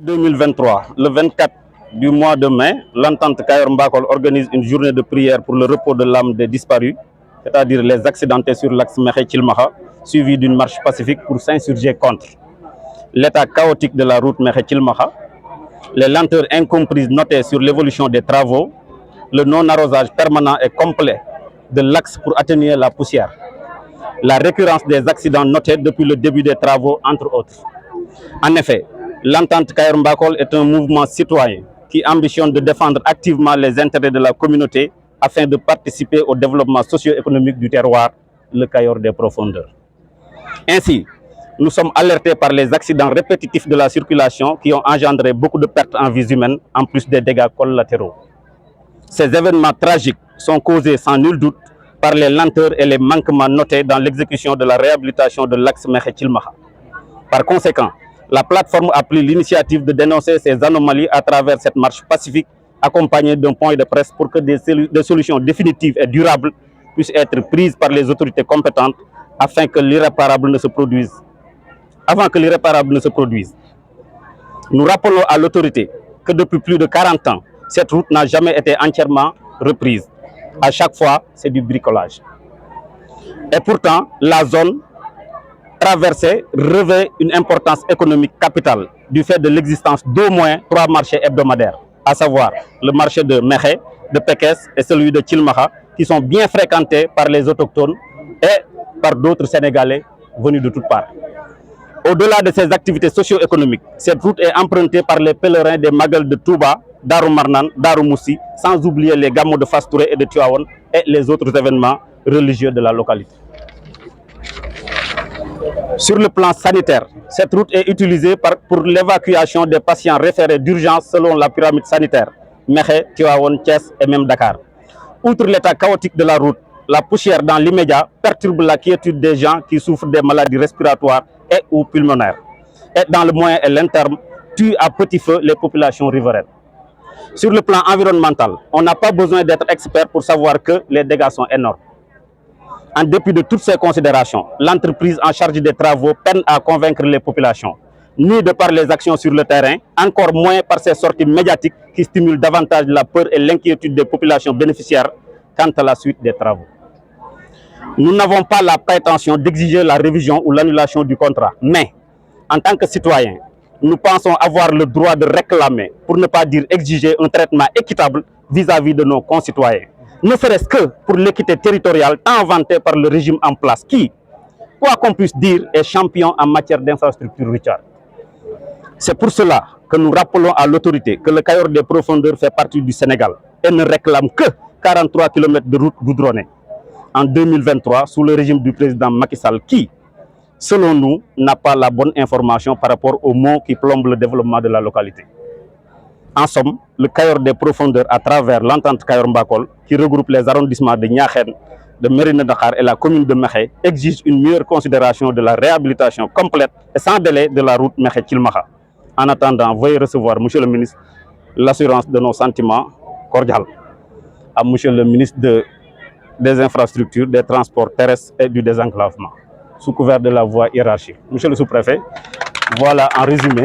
2023, le 24 du mois de mai, l'entente Kayor Mbakol organise une journée de prière pour le repos de l'âme des disparus, c'est-à-dire les accidentés sur l'axe Mekhe-Thilmakha, suivi d'une marche pacifique pour s'insurger contre l'état chaotique de la route Mekhe-Thilmakha, les lenteurs incomprises notées sur l'évolution des travaux, le non-arrosage permanent et complet de l'axe pour atténuer la poussière, la récurrence des accidents notés depuis le début des travaux, entre autres. En effet, l'entente Kayor Mbakol est un mouvement citoyen qui ambitionne de défendre activement les intérêts de la communauté afin de participer au développement socio-économique du terroir, le Kayor des profondeurs. Ainsi, nous sommes alertés par les accidents répétitifs de la circulation qui ont engendré beaucoup de pertes en vies humaines, en plus des dégâts collatéraux. Ces événements tragiques sont causés sans nul doute par les lenteurs et les manquements notés dans l'exécution de la réhabilitation de l'axe Mekhe-Thilmakha. Par conséquent, la plateforme a pris l'initiative de dénoncer ces anomalies à travers cette marche pacifique accompagnée d'un point de presse pour que des solutions définitives et durables puissent être prises par les autorités compétentes afin que l'irréparable ne se produise. Avant que l'irréparable ne se produise. Nous rappelons à l'autorité que depuis plus de 40 ans, cette route n'a jamais été entièrement reprise. À chaque fois, c'est du bricolage. Et pourtant, la zone traversée revêt une importance économique capitale du fait de l'existence d'au moins 3 marchés hebdomadaires, à savoir le marché de Mekhe, de Pekes et celui de Thilmakha, qui sont bien fréquentés par les autochtones et par d'autres Sénégalais venus de toutes parts. Au-delà de ces activités socio-économiques, cette route est empruntée par les pèlerins des Magal de Touba, Darou Marnan, Darou Moussi, sans oublier les gamous de Fass Touré et de Tivaouane et les autres événements religieux de la localité. Sur le plan sanitaire, cette route est utilisée pour l'évacuation des patients référés d'urgence selon la pyramide sanitaire, Mekhe, Tivaouane, Thiès et même Dakar. Outre l'état chaotique de la route, la poussière dans l'immédiat perturbe la quiétude des gens qui souffrent des maladies respiratoires et ou pulmonaires. Et dans le moyen et long terme, tue à petit feu les populations riveraines. Sur le plan environnemental, on n'a pas besoin d'être expert pour savoir que les dégâts sont énormes. En dépit de toutes ces considérations, l'entreprise en charge des travaux peine à convaincre les populations, ni de par les actions sur le terrain, encore moins par ces sorties médiatiques qui stimulent davantage la peur et l'inquiétude des populations bénéficiaires quant à la suite des travaux. Nous n'avons pas la prétention d'exiger la révision ou l'annulation du contrat, mais en tant que citoyens, nous pensons avoir le droit de réclamer, pour ne pas dire exiger, un traitement équitable vis-à-vis de nos concitoyens. Ne serait-ce que pour l'équité territoriale tant vantée par le régime en place qui, quoi qu'on puisse dire, est champion en matière d'infrastructure routière. C'est pour cela que nous rappelons à l'autorité que le Kayor des profondeurs fait partie du Sénégal et ne réclame que 43 km de route goudronnée en 2023 sous le régime du président Macky Sall qui, selon nous, n'a pas la bonne information par rapport aux maux qui plombent le développement de la localité. En somme, le Kayor des profondeurs à travers l'entente Kayor Mbakol, qui regroupe les arrondissements de Niakhène, de Mérina Dakhar et la commune de Mekhe, exige une meilleure considération de la réhabilitation complète et sans délai de la route Mekhe-Thilmakha. En attendant, veuillez recevoir, Monsieur le ministre, l'assurance de nos sentiments cordiaux. À Monsieur le ministre des Infrastructures, des Transports terrestres et du désenclavement, sous couvert de la voie hiérarchique. Monsieur le sous-préfet, voilà en résumé